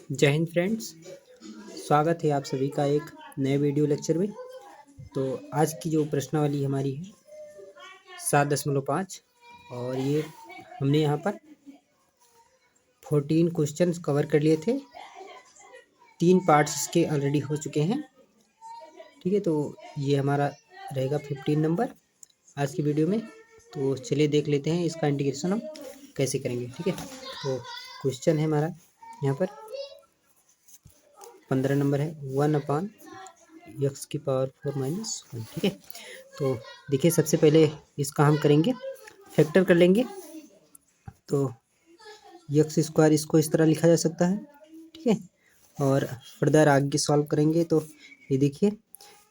जय हिंद फ्रेंड्स। स्वागत है आप सभी का एक नए वीडियो लेक्चर में। तो आज की जो प्रश्नावली हमारी है 7.5 और ये हमने यहाँ पर 14 क्वेश्चंस कवर कर लिए थे। 3 पार्ट्स इसके ऑलरेडी हो चुके हैं। ठीक है, तो ये हमारा रहेगा 15 नंबर आज की वीडियो में। तो चलिए देख लेते हैं इसका इंटीग्रेशन हम कैसे करेंगे। ठीक है, तो क्वेश्चन है हमारा यहाँ पर 15 नंबर है 1/x की पावर 4 - 1। ठीक है, तो देखिए सबसे पहले इसका हम करेंगे फैक्टर कर लेंगे। तो एक्स स्क्वायर इसको इस तरह लिखा जा सकता है। ठीक है, और फर्दर आगे सॉल्व करेंगे तो ये देखिए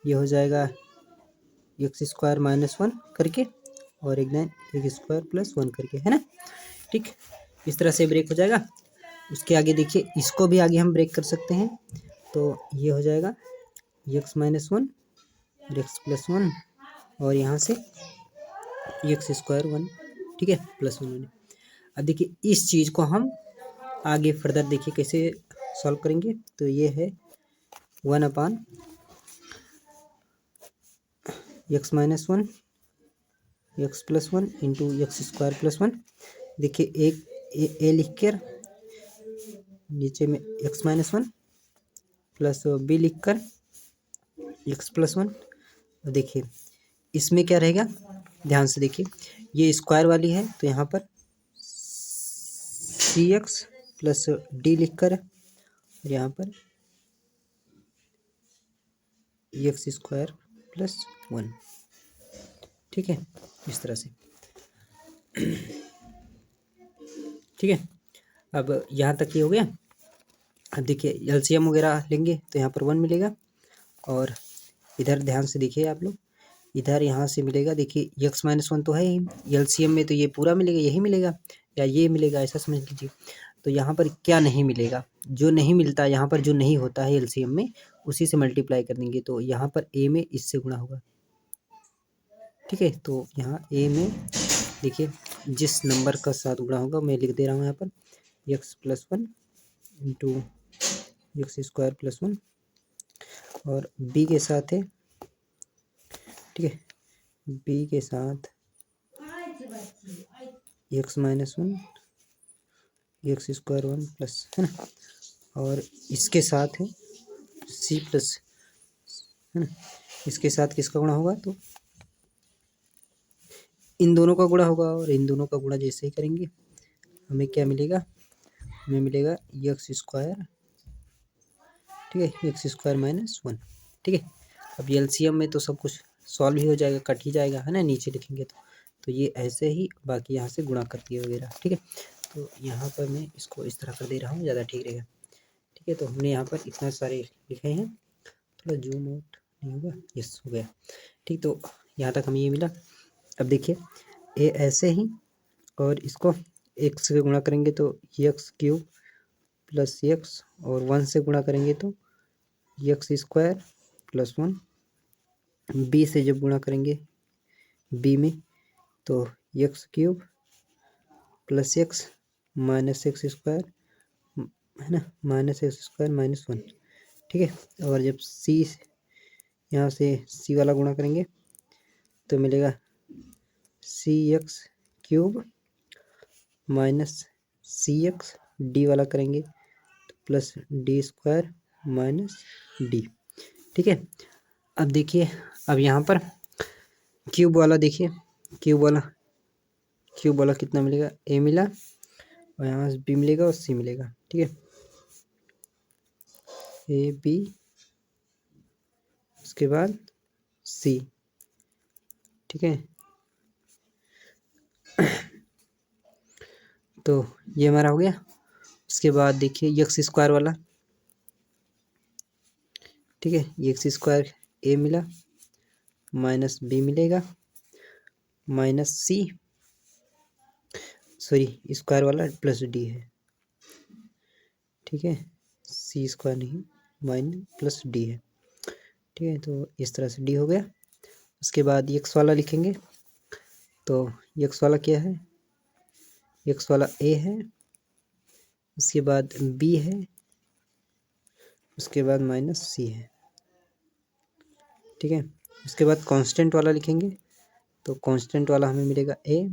ये हो जाएगा एक्स स्क्वायर -1 करके और एक स्क्वायर +1 करके, है ना। ठीक, इस तरह से ब्रेक हो जाएगा। उसके आगे देखिए इसको भी आगे हम ब्रेक कर सकते हैं। तो ये हो जाएगा x-1 और x+1 और यहाँ से एक्स स्क्वायर 1। ठीक है, +1। अब देखिए इस चीज़ को हम आगे फर्दर देखिए कैसे सॉल्व करेंगे। तो ये है 1/x-1 x+1 इंटू x² +1। देखिए एक ए लिख कर नीचे में x-1 प्लस बी लिख कर x+1। देखिए इसमें क्या रहेगा, ध्यान से देखिए ये स्क्वायर वाली है तो यहाँ पर cx प्लस डी लिख कर और यहाँ पर x² +1। ठीक है, इस तरह से। ठीक है, अब यहाँ तक ये हो गया। अब देखिए एलसीएम वगैरह लेंगे तो यहाँ पर 1 मिलेगा और इधर ध्यान से देखिए आप लोग, इधर यहाँ से मिलेगा। देखिए x-1 तो है ही, एलसीएम में तो ये पूरा मिलेगा, यही मिलेगा या ये मिलेगा, ऐसा समझ लीजिए। तो यहाँ पर क्या नहीं मिलेगा, जो नहीं मिलता यहाँ पर, जो नहीं होता है एलसीएम में, उसी से मल्टीप्लाई कर देंगे। तो यहाँ पर ए में इससे गुणा होगा। ठीक है, तो यहाँ ए में देखिए जिस नंबर का साथ गुणा होगा मैं लिख दे रहा हूँ यहाँ पर x+1 इंटू x² +1 और बी के साथ है। ठीक है, बी के साथ x-1 x² 1 प्लस, है ना, और इसके साथ है सी प्लस, है ना। इसके साथ किसका गुणा होगा, तो इन दोनों का गुणा होगा और इन दोनों का गुणा जैसे ही करेंगे हमें क्या मिलेगा, हमें मिलेगा x²। ठीक है, x² -1। ठीक है, अब एलसीएम में तो सब कुछ सॉल्व ही हो जाएगा, कट ही जाएगा, है ना, नीचे लिखेंगे तो ये ऐसे ही, बाकी यहाँ से गुणा करती है वगैरह। ठीक है, तो यहाँ पर मैं इसको इस तरह कर दे रहा हूँ, ज़्यादा ठीक रहेगा। ठीक है, तो हमने यहाँ पर इतना सारे लिखे हैं, थोड़ा जूम आउट नहीं होगा, यस हो गया। ठीक, तो यहाँ तक हमें ये मिला। अब देखिए ए ऐसे ही, और इसको x से गुणा करेंगे तो x³ प्लस x और 1 से गुणा करेंगे तो x² +1। बी से जब गुणा करेंगे बी में तो x³ plus x minus x², है ना, -x² -1। ठीक है, और जब सी यहाँ से सी वाला गुणा करेंगे तो मिलेगा cx³ -cx, डी वाला करेंगे तो प्लस d² -d। ठीक है, अब देखिए अब यहाँ पर क्यूब वाला देखिए, क्यूब वाला कितना मिलेगा, ए मिला और यहाँ से बी मिलेगा और सी मिलेगा। ठीक है, ए बी उसके बाद सी। ठीक है, तो ये हमारा हो गया। उसके बाद देखिए x² वाला, ठीक है, x² ए मिला माइनस बी मिलेगा माइनस सी, सॉरी स्क्वायर वाला प्लस डी है। ठीक है, c² नहीं माइनस प्लस डी है। ठीक है, तो इस तरह से डी हो गया। उसके बाद x वाला लिखेंगे तो x वाला क्या है, x वाला ए है, उसके बाद बी है उसके बाद माइनस सी है, ठीक है। उसके बाद कांस्टेंट वाला लिखेंगे, तो कांस्टेंट वाला हमें मिलेगा ए,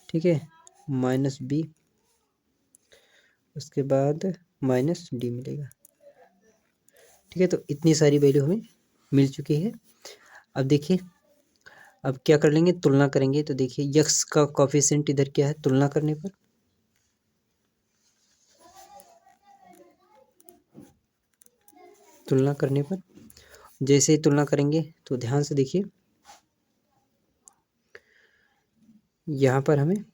ठीक है, माइनस बी, उसके बाद माइनस डी मिलेगा, ठीक है। तो इतनी सारी वैल्यू हमें मिल चुकी है। अब देखिए, अब क्या कर लेंगे, तुलना करेंगे। तो देखिए यक्स का कोफिशिएंट इधर क्या है, तुलना करने पर जैसे ही तुलना करेंगे तो ध्यान से देखिए, यहाँ पर हमें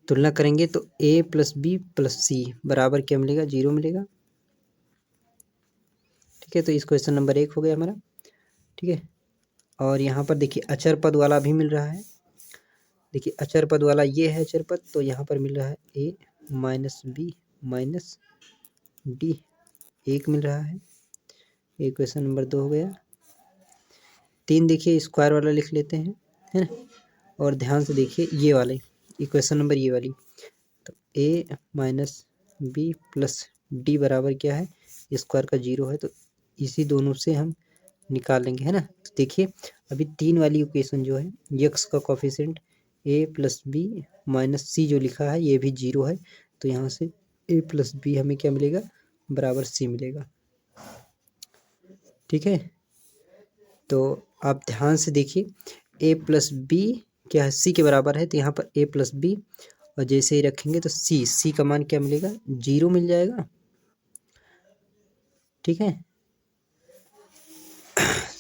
तुलना करेंगे तो a प्लस बी प्लस सी बराबर क्या मिलेगा, 0 मिलेगा, ठीक है। तो इस क्वेश्चन नंबर 1 हो गया हमारा, ठीक है। और यहाँ पर देखिए अचर पद वाला भी मिल रहा है। देखिए अचर पद वाला ये है अचर पद, तो यहाँ पर मिल रहा है a minus B minus D, 1 मिल रहा है। ये क्वेश्चन नंबर 2 हो गया। 3 देखिए स्क्वायर वाला लिख लेते हैं, है ना। और ध्यान से देखिए ये वाले इक्वेशन नंबर ये वाली, तो a minus B plus D बराबर क्या है, स्क्वायर का 0 है, तो इसी दोनों से हम निकाल लेंगे, है ना। तो देखिए अभी 3 वाली इक्वेशन जो है, यक्स का coefficient a plus B minus C जो लिखा है ये भी 0 है, तो यहाँ से a प्लस बी हमें क्या मिलेगा, बराबर सी मिलेगा, ठीक है। तो आप ध्यान से देखिए, a प्लस बी क्या है, सी के बराबर है, तो यहाँ पर a प्लस बी और जैसे ही रखेंगे तो सी का मान क्या मिलेगा, 0 मिल जाएगा, ठीक है।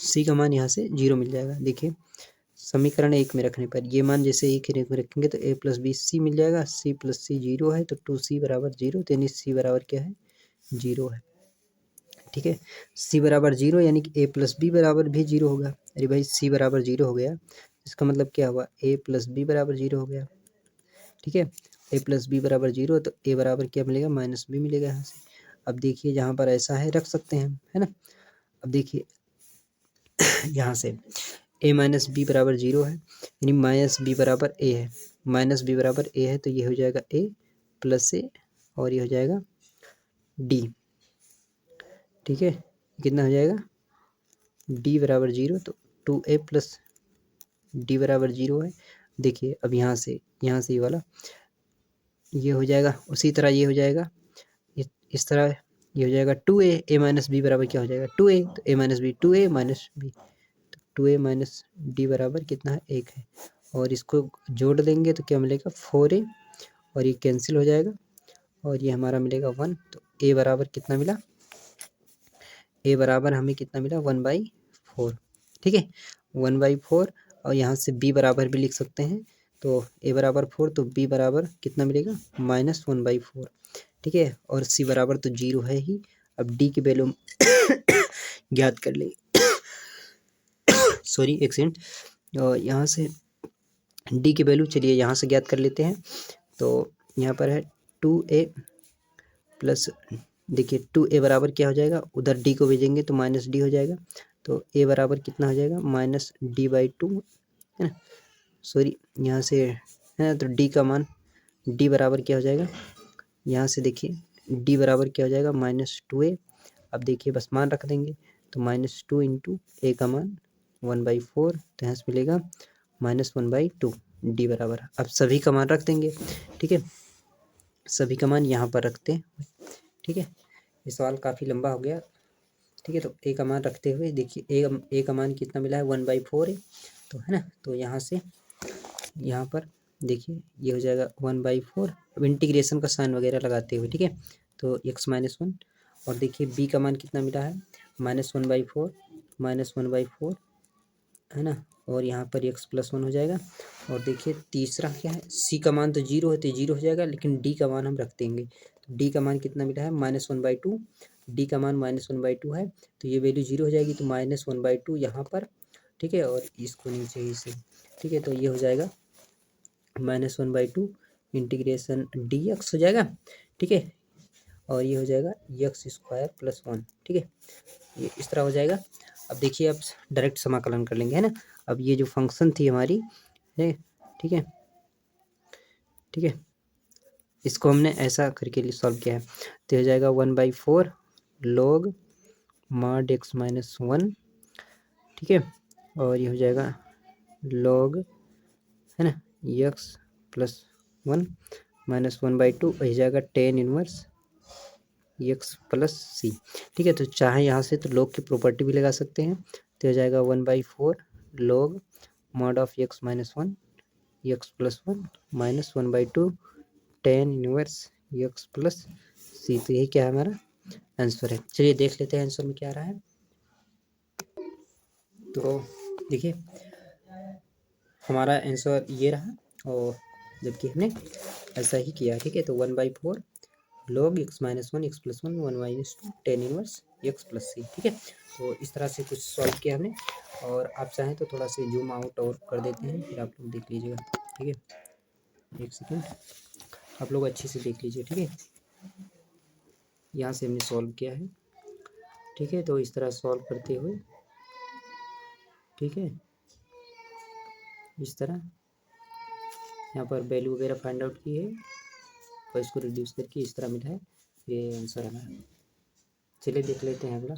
सी का मान यहाँ से 0 मिल जाएगा। देखिए समीकरण 1 में रखने पर ये मान जैसे एक में रखेंगे तो a प्लस बी सी मिल जाएगा, सी प्लस सी 0 है, तो 2c बराबर 0, तो यानी सी बराबर क्या है, 0 है, ठीक है। सी बराबर 0 यानी कि a प्लस बी बराबर भी 0 होगा। अरे भाई सी बराबर 0 हो गया, इसका मतलब क्या हुआ, a प्लस बी बराबर 0 हो गया, ठीक है। a प्लस बी बराबर 0, तो a बराबर क्या मिलेगा, माइनस बी मिलेगा यहाँ से। अब देखिए जहाँ पर ऐसा है रख सकते हैं, है ना। अब देखिए यहाँ से a माइनस बी बराबर 0 है, यानी माइनस बी बराबर a है, माइनस बी बराबर a है, तो ये हो जाएगा a प्लस a और ये हो जाएगा d, ठीक है। कितना हो जाएगा, d बराबर 0, तो 2a प्लस डी बराबर 0 है। देखिए अब यहाँ से ये वाला ये हो जाएगा, उसी तरह ये हो जाएगा, इस तरह ये हो जाएगा 2a, a माइनस बी बराबर क्या हो जाएगा, 2a, तो a minus B 2a minus B, तो 2a माइनस डी बराबर कितना है, 1 है। और इसको जोड़ देंगे तो क्या मिलेगा, 4a, और ये कैंसिल हो जाएगा और ये हमारा मिलेगा 1, तो a बराबर कितना मिला, a बराबर हमें कितना मिला, 1/4, ठीक है, 1/4। और यहाँ से b बराबर भी लिख सकते हैं, तो a बराबर 4, तो b बराबर कितना मिलेगा, -1/4, ठीक है। और c बराबर तो 0 है ही। अब d की वैल्यू ज्ञात कर ले सॉरी एक सेकंड, यहाँ से d की वैल्यू चलिए यहाँ से ज्ञात कर लेते हैं। तो यहाँ पर है 2a प्लस, देखिए 2a बराबर क्या हो जाएगा, उधर d को भेजेंगे तो माइनस डी हो जाएगा, तो a बराबर कितना हो जाएगा, -d/2, है ना। सॉरी यहाँ से है ना, तो d का मान d बराबर क्या हो जाएगा, यहाँ से देखिए d बराबर क्या हो जाएगा, -2a। अब देखिए बस मान रख देंगे, तो -2 इंटू a का मान 1/4, तो यहाँ से मिलेगा -1/2 d बराबर। अब सभी का मान रख देंगे, ठीक है, सभी का मान यहाँ पर रखते हैं, ठीक है। ये सवाल काफ़ी लंबा हो गया, ठीक है। तो a का मान रखते हुए देखिए a का मान कितना मिला है, 1/4 है, तो है ना। तो यहाँ से यहाँ पर देखिए ये हो जाएगा 1/4। अब इंटीग्रेशन का साइन वगैरह लगाते हुए, ठीक है, तो x-1, और देखिए b का मान कितना मिला है, -1/4 -1/4, है ना। और यहाँ पर x+1 हो जाएगा। और देखिए तीसरा क्या है, c का मान तो 0 है, तो 0 हो जाएगा, लेकिन d का मान हम रख देंगे, तो d का मान कितना मिला है, -1/2, d का मान -1/2 है, तो ये वैल्यू 0 हो जाएगी, तो -1/2 यहाँ पर, ठीक है। और इसको नीचे ही से, ठीक है, तो ये हो जाएगा -1/2 इंटीग्रेशन dx हो जाएगा, ठीक है। और ये हो जाएगा x² + 1, ठीक है, ये इस तरह हो जाएगा। अब देखिए अब डायरेक्ट समाकलन कर लेंगे, है ना। अब ये जो फंक्शन थी हमारी है, ठीक है, ठीक है, इसको हमने ऐसा करके सॉल्व किया है, तो हो जाएगा 1/4 log mod x माइनस 1, ठीक है, और ये हो जाएगा log, है ना, x प्लस 1 माइनस 1/2 हो जाएगा tan inverse x plus C, ठीक है। तो चाहे यहाँ से तो log की प्रॉपर्टी भी लगा सकते हैं, तो हो जाएगा 1/4 log mod of x minus 1 x plus 1 minus 1/2 tan inverse x plus C. तो यही क्या है, हमारा आंसर है। चलिए देख लेते हैं आंसर में क्या आ रहा है। तो देखिए हमारा आंसर ये रहा, और जबकि हमने ऐसा ही किया, ठीक है। तो 1/4 log x minus 1 x plus 1 1 minus 2 tan inverse x plus C, ठीक है। तो इस तरह से कुछ सॉल्व किया हमने, और आप चाहें तो थोड़ा सा जूम आउट और कर देते हैं, फिर आप लोग देख लीजिएगा, ठीक है। एक सेकेंड, आप लोग अच्छे से देख लीजिए, ठीक है। यहाँ से हमने सॉल्व किया है, ठीक है। तो इस तरह सॉल्व करते हुए, ठीक है, इस तरह यहाँ पर वैल्यू वगैरह फाइंड आउट की है और इसको रिड्यूस करके इस तरह मिला है, ये आंसर हमारा। चलिए देख लेते हैं अगला।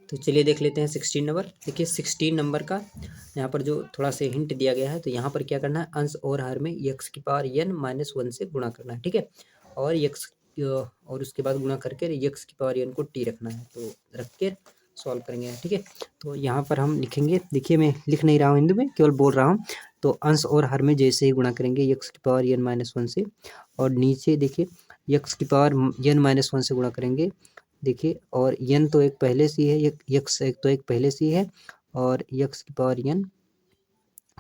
तो चलिए देख लेते हैं 16 नंबर। देखिए 16 नंबर का यहाँ पर जो थोड़ा सा हिंट दिया गया है, तो यहाँ पर क्या करना है, अंश और हर में x की पावर n माइनस 1 से गुणा करना है, ठीक है। और x और उसके बाद गुणा करके x की पावर n को t रखना है, तो रख के सॉल्व करेंगे, ठीक है। तो यहाँ पर हम लिखेंगे, देखिए मैं लिख नहीं रहा हूँ हिंदी में, केवल बोल रहा हूँ। तो अंश और हर में जैसे ही गुणा करेंगे x की पावर n माइनस 1 से, और नीचे देखिए x की पावर n माइनस 1 से गुणा करेंगे, देखिए, और n तो एक पहले से ही है, x एक तो एक पहले से ही है, और x की पावर n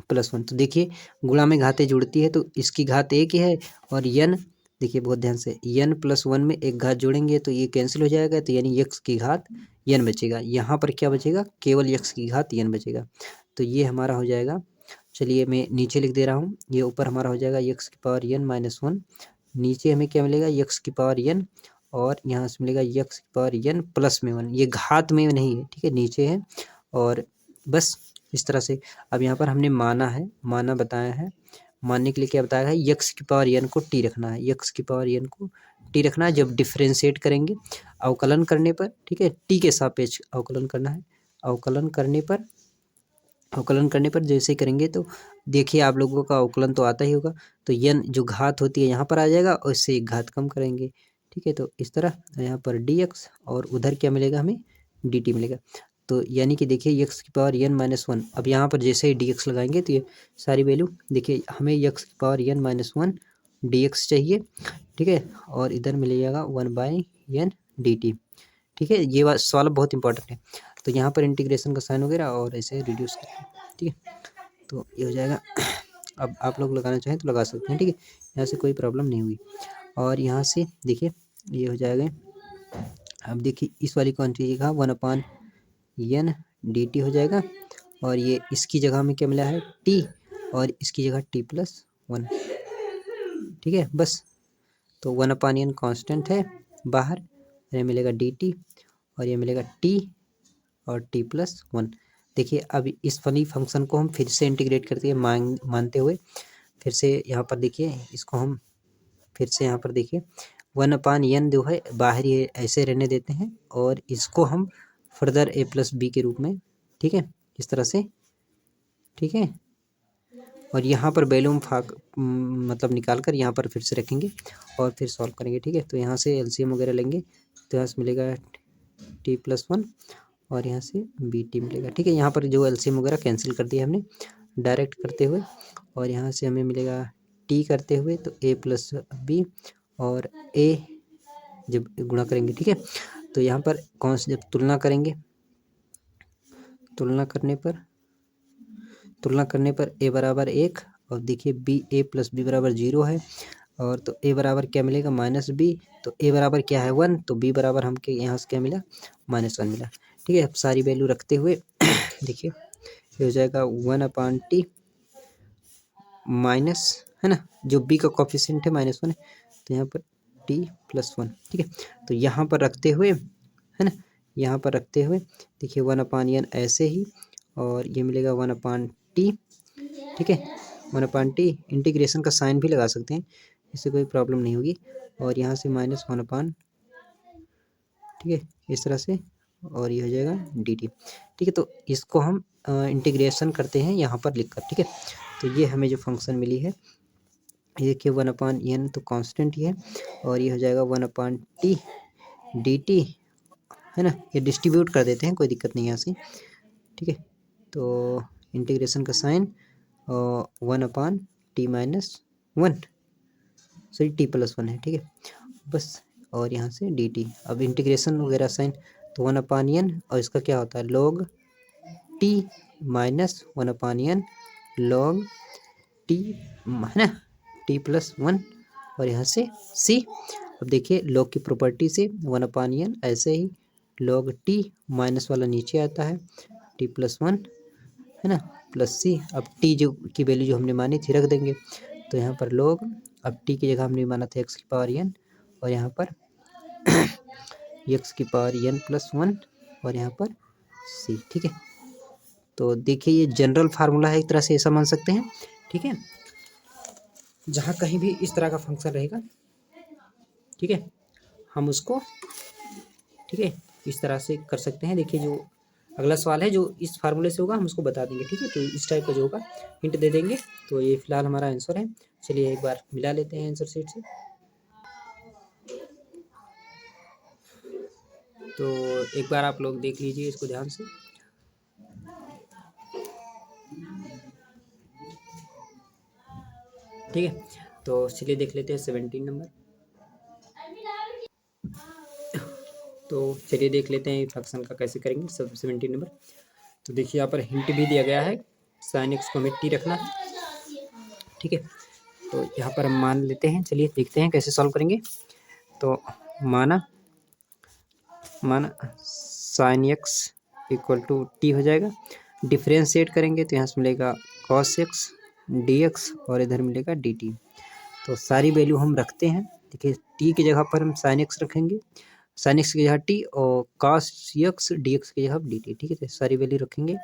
प्लस 1। तो देखिए गुणा में घातें जुड़ती है, तो इसकी घात एक ही है, और n देखिए बहुत ध्यान से, n प्लस 1 में एक घात जोड़ेंगे तो ये कैंसिल हो जाएगा, तो यानी x की घात n बचेगा। यहाँ पर क्या बचेगा, केवल x की घात n बचेगा। तो ये हमारा हो जाएगा, चलिए मैं नीचे लिख दे रहा हूँ, ये ऊपर हमारा हो जाएगा x की पावर n माइनस 1, नीचे हमें क्या मिलेगा, x की पावर n, और यहाँ से मिलेगा x की पावर n प्लस में 1, ये घात में नहीं है, ठीक है, नीचे है। और बस इस तरह से अब यहाँ पर हमने माना है, माना बताया है, मानने के लिए क्या बताया है, x की पावर n को t रखना है, x की पावर n को t रखना है जब डिफ्रेंशिएट करेंगे अवकलन करने पर, ठीक है, t के सापेक्ष अवकलन करना है। अवकलन करने पर जैसे करेंगे तो देखिए आप लोगों का अवकलन तो आता ही होगा, तो n जो घात होती है यहाँ पर आ जाएगा, और इससे एक घात कम करेंगे, ठीक है। तो इस तरह यहाँ पर dx, और उधर क्या मिलेगा, हमें dt मिलेगा। तो यानी कि देखिए x की पावर n माइनस 1, अब यहाँ पर जैसे ही dx लगाएंगे तो ये सारी वैल्यू, देखिए हमें x की पावर n माइनस 1 dx चाहिए, ठीक है, और इधर मिलेगा 1/n dt, ठीक है। ये बात सवाल बहुत इंपॉर्टेंट है। तो यहाँ पर इंटीग्रेशन का साइन वगैरह और ऐसे रिड्यूस करके, ठीक है, तो ये हो जाएगा। अब आप लोग लगाना चाहें तो लगा सकते हैं, ठीक है, यहाँ से कोई प्रॉब्लम नहीं हुई। और यहाँ से देखिए ये हो जाएगा, अब देखिए इस वाली क्वांटिटी का 1/n dt हो जाएगा, और ये इसकी जगह में क्या मिला है, t, और इसकी जगह t प्लस 1, ठीक है। बस तो 1/n कांस्टेंट है बाहर, ये मिलेगा dt, और ये मिलेगा t और t प्लस 1। देखिए अब इस वाली फंक्शन को हम फिर से इंटीग्रेट करते हैं मानते हुए, फिर से यहाँ पर देखिए इसको हम फिर से यहाँ पर देखिए 1/n जो है बाहर ही ऐसे रहने देते हैं, और इसको हम फर्दर a प्लस बी के रूप में, ठीक है, इस तरह से, ठीक है। और यहाँ पर वैल्यूम मतलब निकाल कर यहाँ पर फिर से रखेंगे और फिर सॉल्व करेंगे, ठीक है। तो यहाँ से एलसीएम वगैरह लेंगे, तो यहाँ से मिलेगा t प्लस 1, और यहाँ से बी टी मिलेगा, ठीक है। यहाँ पर जो एलसीएम वगैरह कैंसिल कर दिया हमने डायरेक्ट करते हुए, और यहाँ से हमें मिलेगा टी करते हुए तो a प्लस बी, और a जब गुणा करेंगे, ठीक है। तो यहाँ पर कौन सी जब तुलना करेंगे, तुलना करने पर a बराबर 1, और देखिए b a प्लस बी बराबर 0 है, और तो a बराबर क्या मिलेगा, माइनस बी, तो a बराबर क्या है 1, तो b बराबर हमके यहाँ से क्या मिला, -1 मिला, ठीक है। अब सारी वैल्यू रखते हुए देखिए ये हो जाएगा 1/t माइनस, है ना, जो b का कोफिशिएंट है -1 है, तो यहाँ पर t प्लस 1, ठीक है। तो यहाँ पर रखते हुए, है ना, यहाँ पर रखते हुए देखिए 1/n ऐसे ही, और ये मिलेगा 1/t, ठीक है। 1/t, इंटीग्रेशन का साइन भी लगा सकते हैं, इससे कोई प्रॉब्लम नहीं होगी। और यहाँ से -1/, ठीक है, इस तरह से, और ये हो जाएगा dt। ठीक है, तो इसको हम इंटीग्रेशन करते हैं यहाँ पर लिखकर। ठीक है, तो ये हमें जो फंक्शन मिली है, ये देखिए 1/n तो कांस्टेंट ही है, और ये हो जाएगा 1/t dt, है ना। ये डिस्ट्रीब्यूट कर देते हैं, कोई दिक्कत नहीं है यहाँ से। ठीक है, तो इंटीग्रेशन का साइन 1/t-1, सॉरी t+1 है। ठीक है, बस, और यहाँ से dt। अब इंटीग्रेशन वगैरह साइन, तो 1/n, और इसका क्या होता है log t -1/n log t, है ना, t+1, और यहाँ से c। अब देखिए log की प्रॉपर्टी से 1/n ऐसे ही log t माइनस वाला नीचे आता है, t+1, है ना, प्लस c। अब t जो की वैल्यू जो हमने मानी थी रख देंगे, तो यहाँ पर log, अब t की जगह हमने माना था x⁴n, और यहाँ पर x⁴n+1, और यहाँ पर c। ठीक है, तो देखिए ये जनरल फार्मूला है, एक तरह से ऐसा मान सकते हैं। ठीक है, जहाँ कहीं भी इस तरह का फंक्शन रहेगा, ठीक है, हम उसको, ठीक है, इस तरह से कर सकते हैं। देखिए जो अगला सवाल है जो इस फार्मूले से होगा हम उसको बता देंगे। ठीक है, तो इस टाइप का जो होगा हिंट दे देंगे। तो ये फिलहाल हमारा आंसर है। चलिए एक बार मिला लेते हैं आंसर शीट से। तो एक बार आप लोग देख लीजिए इसको ध्यान से। ठीक है, तो चलिए देख लेते हैं 17 नंबर। तो चलिए देख लेते हैं फ्रैक्शन का कैसे करेंगे सब 17 नंबर। तो देखिए यहाँ पर हिंट भी दिया गया है, sin x को हमें t रखना। ठीक है, तो यहाँ पर हम मान लेते हैं। चलिए देखते हैं कैसे सॉल्व करेंगे। तो माना sin x = t हो जाएगा। डिफ्रेंशिएट करेंगे तो यहाँ से मिलेगा cos x dx, और इधर मिलेगा dt। तो सारी वैल्यू हम रखते हैं। देखिए t की जगह पर हम sin x रखेंगे, sin x की जगह t, और cos x dx की जगह dt। ठीक है, तो सारी वैल्यू रखेंगे,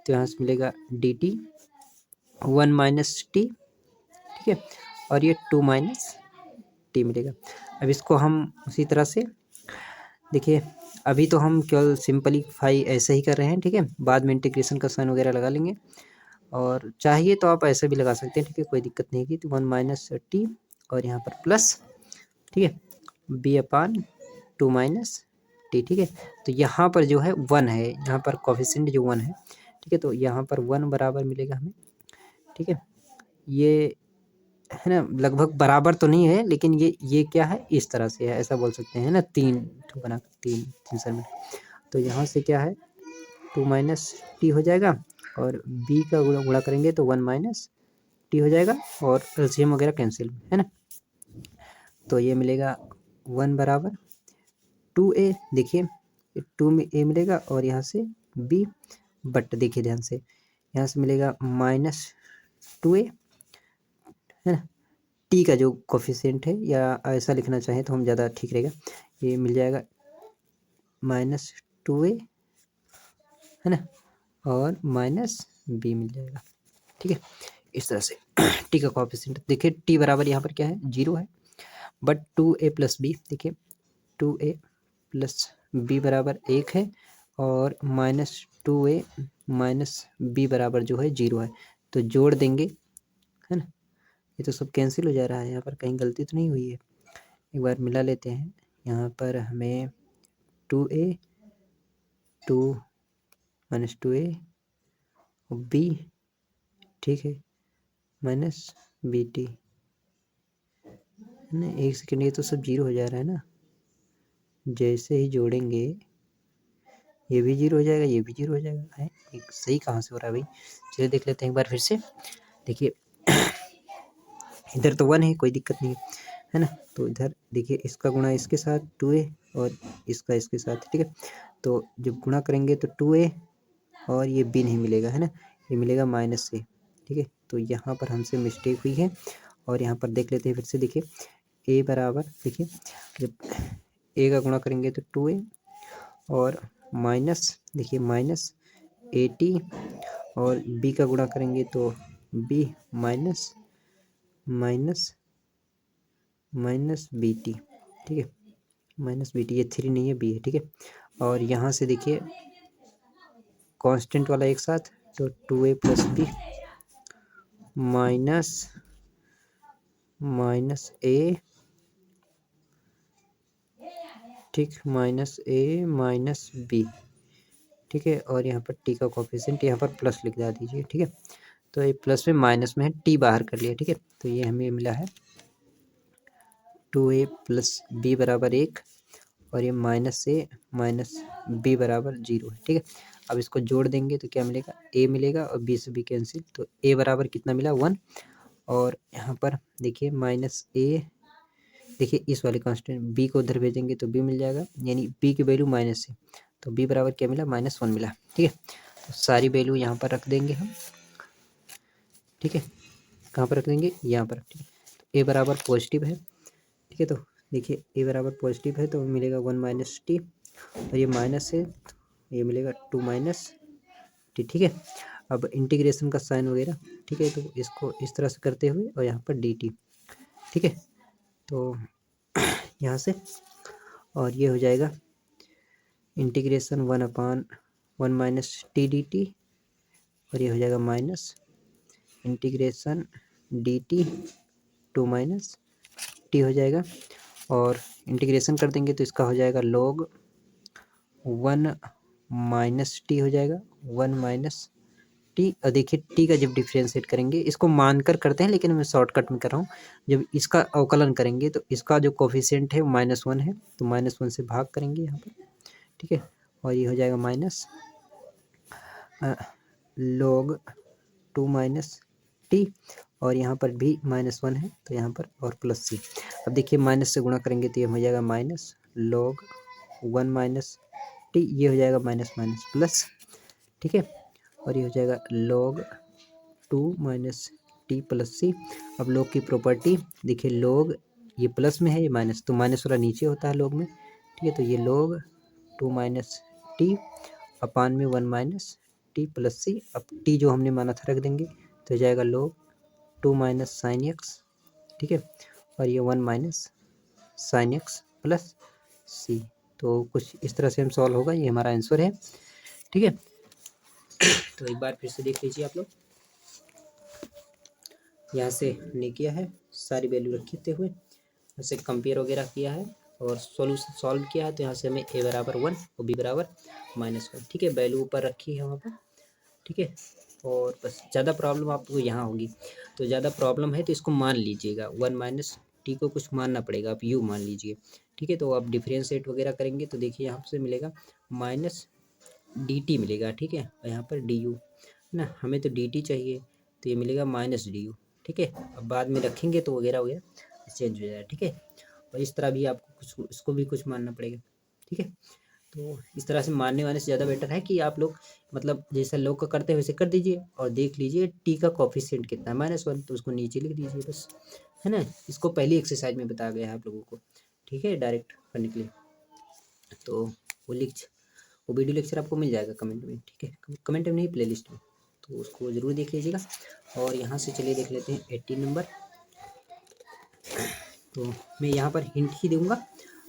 तो यहाँ से मिलेगा dt 1 - t। ठीक है, और ये 2 - t मिलेगा। अब इसको हम उसी तरह से देखिए, अभी तो हम केवल सिंपलीफाई ऐसे ही कर रहे हैं। ठीक है, बाद में इंटीग्रेशन का साइन वगैरह लगा लेंगे, और चाहिए तो आप ऐसे भी लगा सकते हैं। ठीक है, कोई दिक्कत नहीं की। तो 1 - t, और यहाँ पर प्लस, ठीक है, b/2 - t। ठीक है, तो यहाँ पर जो है 1 है, यहाँ पर कोफिशिएंट जो 1 है। ठीक है, तो यहाँ पर 1 बराबर मिलेगा हमें। ठीक है, ये है ना, लगभग बराबर तो नहीं है, लेकिन ये क्या है, इस तरह से है, ऐसा बोल सकते हैं ना, 3 बना, 3 सर में। तो यहाँ से क्या है, 2 - t हो जाएगा, और b का गुणा करेंगे तो 1 - t हो जाएगा, और एलसीएम वगैरह कैंसिल, है ना। तो ये मिलेगा 1 बराबर 2a। देखिए 2 में a मिलेगा, और यहाँ से b, बट देखिए ध्यान से, यहाँ से मिलेगा -2a, है ना। t का जो कोफिशिएंट है, या ऐसा लिखना चाहें तो हम ज़्यादा ठीक रहेगा, ये मिल जाएगा -2a, है ना, और -b मिल जाएगा। ठीक है, इस तरह से t का कोफिशिएंट देखिए, t बराबर यहाँ पर क्या है, 0 है, बट 2a + b, देखिए 2a + b बराबर 1 है, और -2a - b बराबर जो है 0 है। तो जोड़ देंगे, है ना, ये तो सब कैंसिल हो जा रहा है, यहाँ पर कहीं गलती तो नहीं हुई है। एक बार मिला लेते हैं। यहाँ पर हमें 2a 2 - 2a और b, ठीक है, -bt, है ना। एक सेकेंड, ये तो सब 0 हो जा रहा है ना, जैसे ही जोड़ेंगे ये भी 0 हो जाएगा, ये भी 0 हो जाएगा, है एक सही कहाँ से हो रहा है भाई। चलिए देख लेते हैं एक बार फिर से। देखिए इधर तो 1 है, कोई दिक्कत नहीं है ना। तो इधर देखिए, इसका गुणा इसके साथ 2a, और इसका इसके साथ। ठीक है, तो जब गुणा करेंगे तो 2a, और ये b नहीं मिलेगा, है ना, ये मिलेगा -a। ठीक है, तो यहाँ पर हमसे मिस्टेक हुई है, और यहाँ पर देख लेते हैं फिर से। देखिए a बराबर, देखिए जब a का गुणा करेंगे तो 2a, और माइनस, देखिए -80, और b का गुणा करेंगे तो B minus minus minus B T, ठीक है, माइनस बी टी, ये 3 नहीं है, बी है, ठीक है। और यहाँ से देखिए कांस्टेंट वाला एक साथ, तो 2a plus B minus minus A, ठीक, माइनस ए माइनस बी, ठीक है। और यहाँ पर टी का कोफिशिएंट यहाँ पर प्लस लिख दीजिए, ठीक है। तो ये प्लस में माइनस में है, टी बाहर कर लिया, ठीक है। तो ये हमें मिला है 2a प्लस बी बराबर 1, और ये माइनस ए माइनस बी बराबर 0 है, ठीक है। अब इसको जोड़ देंगे तो क्या मिलेगा, ए मिलेगा और बी से बी कैंसिल, तो ए बराबर कितना मिला 1। और यहाँ पर देखिए माइनस ए, देखिए इस वाले कांस्टेंट बी को उधर भेजेंगे तो बी मिल जाएगा, यानी बी की वैल्यू माइनस है, तो बी बराबर क्या मिला, -1 मिला, ठीक है। तो सारी वैल्यू यहाँ पर रख देंगे हम, ठीक है। कहाँ पर रख देंगे, यहाँ पर, ठीक है। तो ए बराबर पॉजिटिव है, ठीक है। तो देखिए ए बराबर पॉजिटिव है तो मिलेगा 1 माइनस टी, और ये माइनस है तो ये मिलेगा 2 माइनस टी, ठीक है। अब इंटीग्रेशन का साइन वगैरह, ठीक है, तो इसको इस तरह से करते हुए और यहाँ पर डी टी, ठीक है। तो यहाँ से और ये हो जाएगा integration 1/1 minus T D T, और ये हो जाएगा minus integration D T 2 minus T हो जाएगा, और इंटीग्रेशन कर देंगे तो इसका हो जाएगा log 1 माइनस टी हो जाएगा, 1 माइनस टी। और देखिए टी का जब डिफ्रेंशिएट करेंगे, इसको मानकर करते हैं लेकिन मैं शॉर्टकट में कर रहा हूँ, जब इसका अवकलन करेंगे तो इसका जो कोफिशिएंट है वो -1 है, तो -1 से भाग करेंगे यहाँ पर, ठीक है। और ये हो जाएगा माइनस log 2 माइनस टी, और यहाँ पर भी -1 है तो यहाँ पर और प्लस सी। अब देखिए माइनस से गुणा करेंगे तो ये हो जाएगा माइनस log 1 माइनस टी, ये हो जाएगा माइनस माइनस प्लस, ठीक है। और ये हो जाएगा log 2 माइनस टी प्लस सी। अब log की प्रॉपर्टी देखिए, log ये प्लस में है, ये माइनस, तो माइनस वाला नीचे होता है log में, ठीक है। तो ये log 2 माइनस टी अपान में 1 माइनस टी प्लस सी। अब टी जो हमने माना था रख देंगे तो हो जाएगा log 2 माइनस साइन एक्स, ठीक है। और ये 1 minus sine x plus C. तो कुछ इस तरह से हम सॉल्व होगा, ये हमारा आंसर है, ठीक है। तो एक बार फिर से देख लीजिए आप लोग, यहाँ से हमने किया है सारी वैल्यू रखते हुए, यहाँ से कंपेयर वगैरह किया है और सॉल्यूशन सॉल्व किया है। तो यहाँ से हमें ए बराबर 1 और बी बराबर -1, ठीक है, वैल्यू ऊपर रखी है वहाँ पर, ठीक है। और बस ज़्यादा प्रॉब्लम आपको यहाँ होगी, तो ज़्यादा प्रॉब्लम है तो इसको मान लीजिएगा, 1 माइनस टी को कुछ मानना पड़ेगा, आप यू मान लीजिए, ठीक है। तो आप डिफ्रेंशिएट वगैरह करेंगे तो देखिए यहाँ से मिलेगा माइनस डी टी मिलेगा, ठीक है। और यहाँ पर डी यू ना, हमें तो डी टी चाहिए, तो ये मिलेगा माइनस डी यू, ठीक है। अब बाद में रखेंगे तो वगैरह वगैरह चेंज हो जाएगा, ठीक है। और इस तरह भी आपको कुछ इसको भी कुछ मानना पड़ेगा, ठीक है। तो इस तरह से मानने वाने से ज़्यादा बेटर है कि आप लोग मतलब जैसा लोग का करते हैं वैसे कर दीजिए, और देख लीजिए टी का कोफिशिएंट कितना है, -1, तो उसको नीचे लिख दीजिए बस, है ना। इसको पहली एक्सरसाइज में बताया गया है आप लोगों को, ठीक है, डायरेक्ट करने के लिए। तो वो वीडियो लेक्चर आपको मिल जाएगा कमेंट में, ठीक है, कमेंट में नहीं, प्लेलिस्ट में, तो उसको ज़रूर देख लीजिएगा। और यहाँ से चलिए देख लेते हैं 18 नंबर। तो मैं यहाँ पर हिंट ही दूंगा,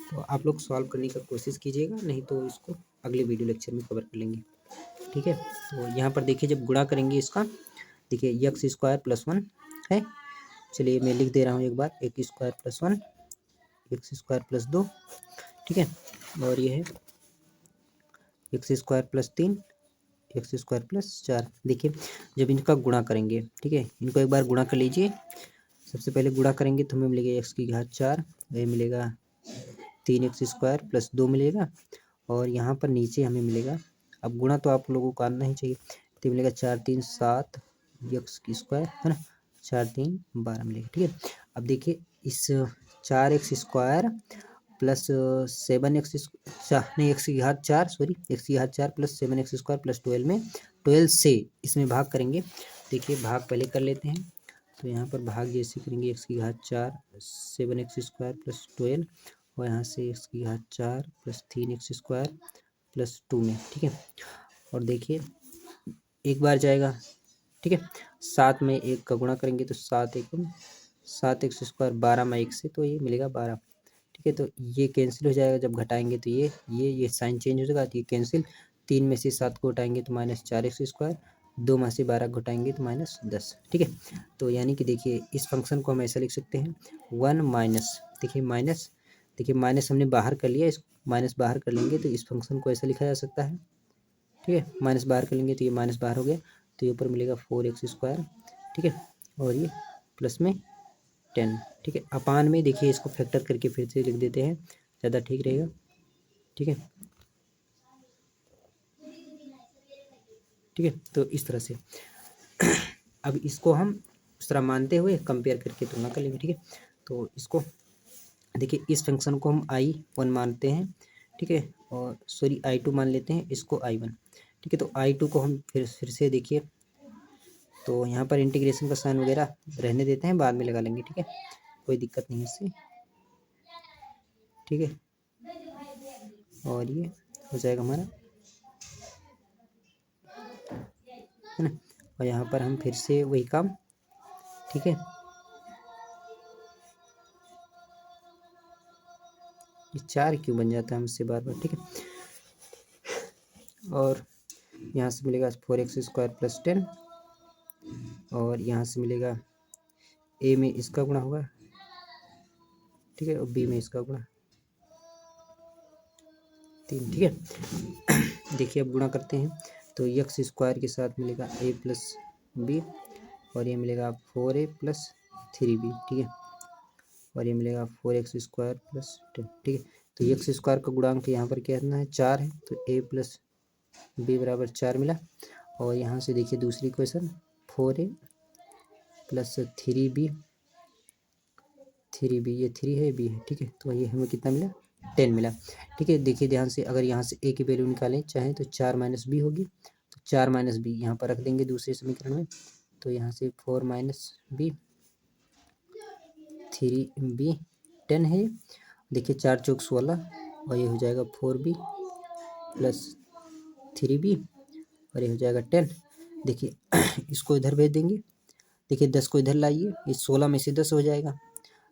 तो आप लोग सॉल्व करने का कोशिश कीजिएगा, नहीं तो इसको अगले वीडियो लेक्चर में कवर कर लेंगे, ठीक है। तो यहाँ पर देखिए जब गुणा करेंगे इसका, देखिए x² + 1 है, चलिए मैं लिख दे रहा हूँ एक बार, x² + 1 x² + 2, ठीक है। और ये है x² + 3 x² + 4। देखिए जब इनका गुणा करेंगे, ठीक है, इनको एक बार गुणा कर लीजिए। सबसे पहले गुणा करेंगे तो हमें मिलेगा x⁴, ये मिलेगा 3x² + 2 मिलेगा, और यहाँ पर नीचे हमें मिलेगा, अब गुणा तो आप लोगों को आना ही चाहिए, तो मिलेगा 4 3 7 x², है ना, 4 3 12 मिलेगा, ठीक है। अब देखिए इस 4x² प्लस 7x नहीं x⁴, सॉरी x⁴ + 7x² + 12 में 12 से इसमें भाग करेंगे। देखिए भाग पहले कर लेते हैं, तो यहाँ पर भाग जैसे करेंगे x⁴ 7x² + 12, और यहाँ से x⁴ + 3x² + 2 में, ठीक है। और देखिए एक बार जाएगा ठीक है। 7 में 1 का गुणा करेंगे तो 7x² 12 में 1 से, तो ये मिलेगा 12। ठीक है, तो ये कैंसिल हो जाएगा, जब घटाएंगे तो ये साइन चेंज हो जाएगा, तो ये कैंसिल। 3 में से 7 को घटाएंगे तो -4x², 2 में से 12 घटाएंगे तो -10। ठीक है, तो यानी कि देखिए इस फंक्शन को हम ऐसा लिख सकते हैं 1 माइनस, देखिए माइनस हमने बाहर कर लिया, इस माइनस बाहर कर लेंगे तो इस फंक्शन को ऐसा लिखा जा सकता है। ठीक है, माइनस बाहर कर लेंगे तो ये माइनस बाहर हो गया, तो ये ऊपर मिलेगा 4x²। ठीक है, और ये प्लस में 10। ठीक है, अपान में देखिए इसको फैक्टर करके फिर से लिख देते हैं, ज़्यादा ठीक रहेगा। ठीक है, ठीक है, तो इस तरह से अब इसको हम इस तरह मानते हुए कंपेयर करके तुलना कर लेंगे। ठीक है, तो इसको देखिए इस फंक्शन को हम I1 मानते हैं। ठीक है, और सॉरी I2 मान लेते हैं, इसको I1। ठीक है, तो I2 को हम फिर से देखिए, तो यहाँ पर इंटीग्रेशन का साइन वगैरह रहने देते हैं, बाद में लगा लेंगे। ठीक है, कोई दिक्कत नहीं है इससे। ठीक है, और ये हो जाएगा हमारा, है ना, और यहाँ पर हम फिर से वही काम। ठीक है, ये 4 क्यों बन जाता है हमसे बार बार। ठीक है, और यहाँ से मिलेगा 4x² + 10, और यहाँ से मिलेगा a में इसका गुणा होगा। ठीक है, और b में इसका गुणा 3। ठीक है, देखिए अब गुणा करते हैं, तो x² के साथ मिलेगा a + b, और ये मिलेगा 4a + 3b। ठीक है, और ये मिलेगा 4x² + 10। ठीक है, तो x² का गुणांक यहाँ पर कितना है, 4 है, तो a + b = 4 मिला। और यहाँ से देखिए दूसरी इक्वेशन 4a + 3b, ये 3 है, b है। ठीक है, तो ये हमें कितना मिला, 10 मिला। ठीक है, देखिए ध्यान से, अगर यहाँ से a की वैल्यू निकालें चाहें तो 4 - b होगी, तो 4 - b यहाँ पर रख देंगे दूसरे समीकरण में, तो यहाँ से 4 - b 3b 10 है। देखिए 4 × 16, और ये हो जाएगा 4b + 3b, और ये हो जाएगा 10। देखिए इसको इधर भेज देंगे, देखिए 10 को इधर लाइए, ये 16 में से 10 हो जाएगा,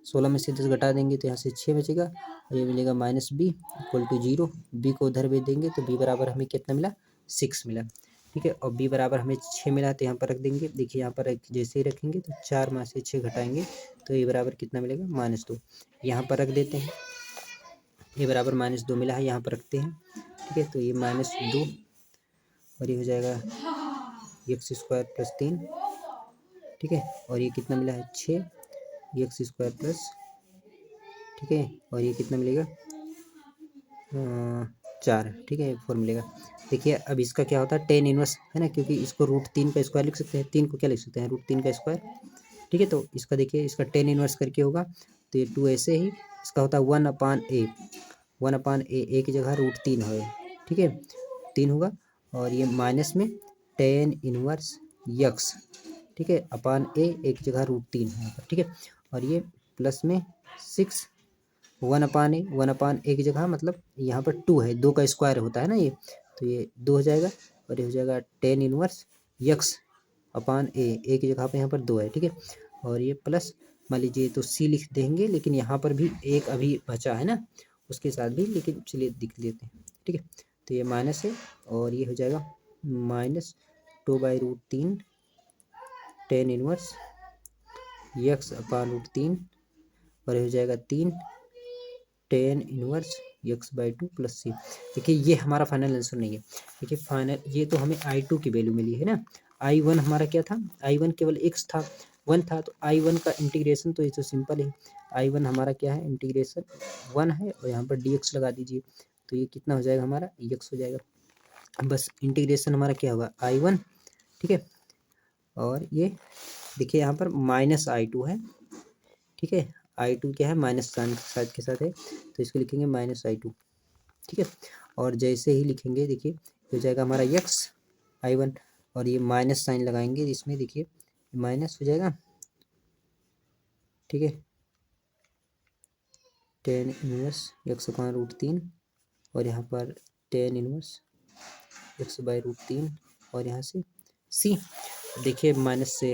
16 में से 10 घटा देंगे तो यहाँ से 6 बचेगा, और ये मिलेगा -b = 0। b को उधर भेज देंगे तो b बराबर हमें कितना मिला, 6 मिला। ठीक है, और b बराबर हमें 6 मिला, तो यहाँ पर रख देंगे। देखिए यहाँ पर जैसे ही रखेंगे तो 4 में से 6 घटाएंगे तो ये बराबर कितना मिलेगा, -2। यहाँ पर रख देते हैं, ये बराबर -2 मिला है, यहाँ पर रखते हैं। ठीक है, तो ये -2, और ये हो जाएगा x² + 3। ठीक है, और ये कितना मिला है, 6 x² +, ठीक है, और ये कितना मिलेगा, 4। ठीक है, 4 मिलेगा। देखिए अब इसका क्या होता है, tan इनवर्स, है ना, क्योंकि इसको √3 का स्क्वायर लिख सकते हैं, 3 को क्या लिख सकते हैं, √3 का स्क्वायर। ठीक है, तो इसका देखिए इसका tan इनवर्स करके होगा, तो ये 2 ऐसे ही, इसका होता है 1/a, 1/a, a की जगह √3 है। ठीक है, 3 होगा, और ये माइनस में tan इनवर्स x, ठीक है, अपान a की जगह √3 है यहाँ पर। ठीक है, और ये प्लस में 6 1/a की जगह, मतलब यहाँ पर 2 है, 2 का स्क्वायर होता है ना ये, तो ये 2 हो जाएगा, और ये हो जाएगा tan inverse x upon a की जगह पर यहाँ पर 2 है। ठीक है, और ये प्लस, मान लीजिए तो c लिख देंगे, लेकिन यहाँ पर भी एक अभी बचा है ना, उसके साथ भी, लेकिन चलिए लिख लेते हैं। ठीक है, तो ये माइनस है, और ये हो जाएगा -2/√3 tan इनवर्स x अपान √3, और ये हो जाएगा 3 tan इनवर्स x/2 + c। देखिए ये हमारा फाइनल आंसर नहीं है। देखिए फाइनल, ये तो हमें I2 की वैल्यू मिली है ना, I1 हमारा क्या था, I1 केवल x था, 1 था, तो I1 का इंटीग्रेशन तो ये तो सिंपल है, I1 हमारा क्या है, इंटीग्रेशन 1 है, और यहाँ पर dx लगा दीजिए, तो ये कितना हो जाएगा, हमारा x हो जाएगा। बस इंटीग्रेशन हमारा क्या होगा, I1। ठीक है, और ये देखिए यहाँ पर -I2 है। ठीक है, I2 क्या है, माइनस साइन के साथ है, तो इसको लिखेंगे -I2। ठीक है, और जैसे ही लिखेंगे देखिए हो जाएगा हमारा x I1, और ये माइनस साइन लगाएंगे इसमें, देखिए माइनस हो जाएगा। ठीक है, tan इनवर्स x अपान √3, और यहाँ पर tan इनवर्स x/√3, और यहाँ से c। देखिए माइनस से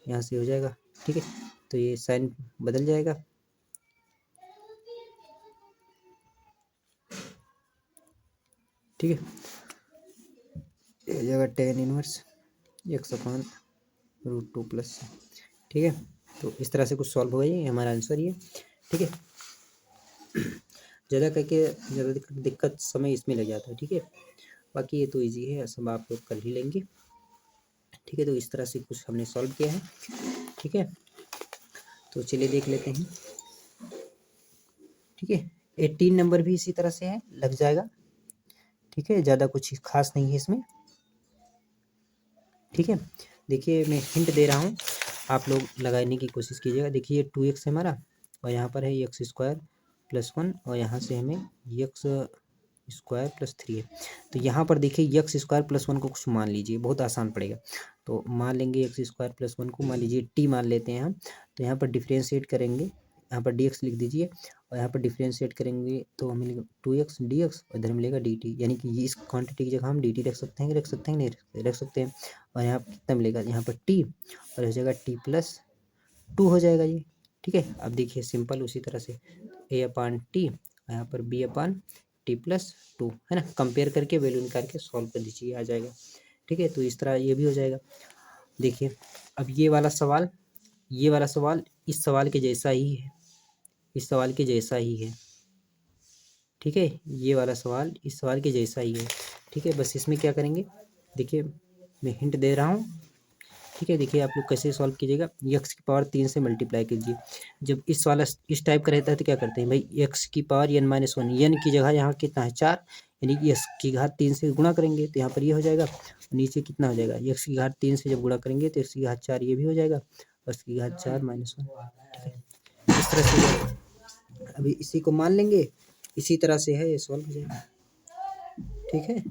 यहाँ से हो जाएगा, ठीक है। तो ये साइन बदल जाएगा, ठीक है। ये हो जाएगा tan inverse X upon root two plus, ठीक है। तो इस तरह से कुछ सॉल्व होगा, ये हमारा आंसर ये, ठीक है। ज़्यादा करके ज़्यादा दिक्कत समय इसमें लग जाता है, ठीक है। बाकी ये तो इजी है, सब आप लोग कर ही लेंगे, ठीक है। तो इस तरह से कुछ हमने सॉल्व किया है, ठीक है। तो चलिए देख लेते हैं, ठीक है। 18 नंबर भी इसी तरह से है, लग जाएगा, ठीक है। ज़्यादा कुछ खास नहीं है इसमें, ठीक है। देखिए मैं हिंट दे रहा हूँ, आप लोग लगाने की कोशिश कीजिएगा। देखिए ये 2x है हमारा, और यहाँ पर है एक्स स्क्वायर प्लस 1, और यहाँ से हमें एक्स स्क्वायर प्लस 3 है। तो यहाँ पर देखिए एक्स स्क्वायर प्लस 1 को कुछ मान लीजिए, बहुत आसान पड़ेगा। तो मान लेंगे एक्स स्क्वायर प्लस 1 को मान लीजिए टी मान लेते हैं हम। तो यहाँ पर डिफ्रेंशिएट करेंगे, यहाँ पर डी एक्स लिख दीजिए, और यहाँ पर डिफ्रेंशिएट करेंगे तो हमें मिलेगा 2x dx, और इधर मिलेगा dt, यानी कि ये इस क्वांटिटी की जगह हम dt रख सकते हैं, रख सकते हैं नहीं रख सकते हैं। और यहाँ पर कितना मिलेगा, यहाँ पर t, और हो जाएगा t प्लस 2 हो जाएगा ये, ठीक है। अब देखिए सिंपल उसी तरह से a अपान टी, यहाँ पर b अपान टी प्लस 2, है ना। कंपेयर करके वैल्यू निकाल के सॉल्व कर दीजिए, आ जाएगा, ठीक है। तो इस तरह ये भी हो जाएगा। देखिए अब ये वाला सवाल इस सवाल के जैसा ही है, इस सवाल के जैसा ही है, ठीक है। ये वाला सवाल इस सवाल के जैसा ही है, ठीक है। बस इसमें क्या करेंगे, देखिए मैं हिंट दे रहा हूँ, ठीक है। देखिए आप लोग कैसे सॉल्व कीजिएगा, एक्स की पावर 3 से मल्टीप्लाई कीजिए। जब इस वाला इस टाइप का रहता है तो क्या करते हैं भाई, एक्स की पावर n माइनस 1, एन की जगह यहाँ कितना है 4, यानी कि एक्स की घात 3 से गुणा करेंगे तो यहाँ पर ये हो जाएगा। नीचे कितना हो जाएगा, एक्स की घात 3 से जब गुणा करेंगे तो एक्स की घात 4 ये भी हो जाएगा, और एक्स की घात 4 माइनस 1, ठीक है। इस तरह से अभी इसी को मान लेंगे, इसी तरह से है ये सॉल्व हो जाएगा, ठीक है।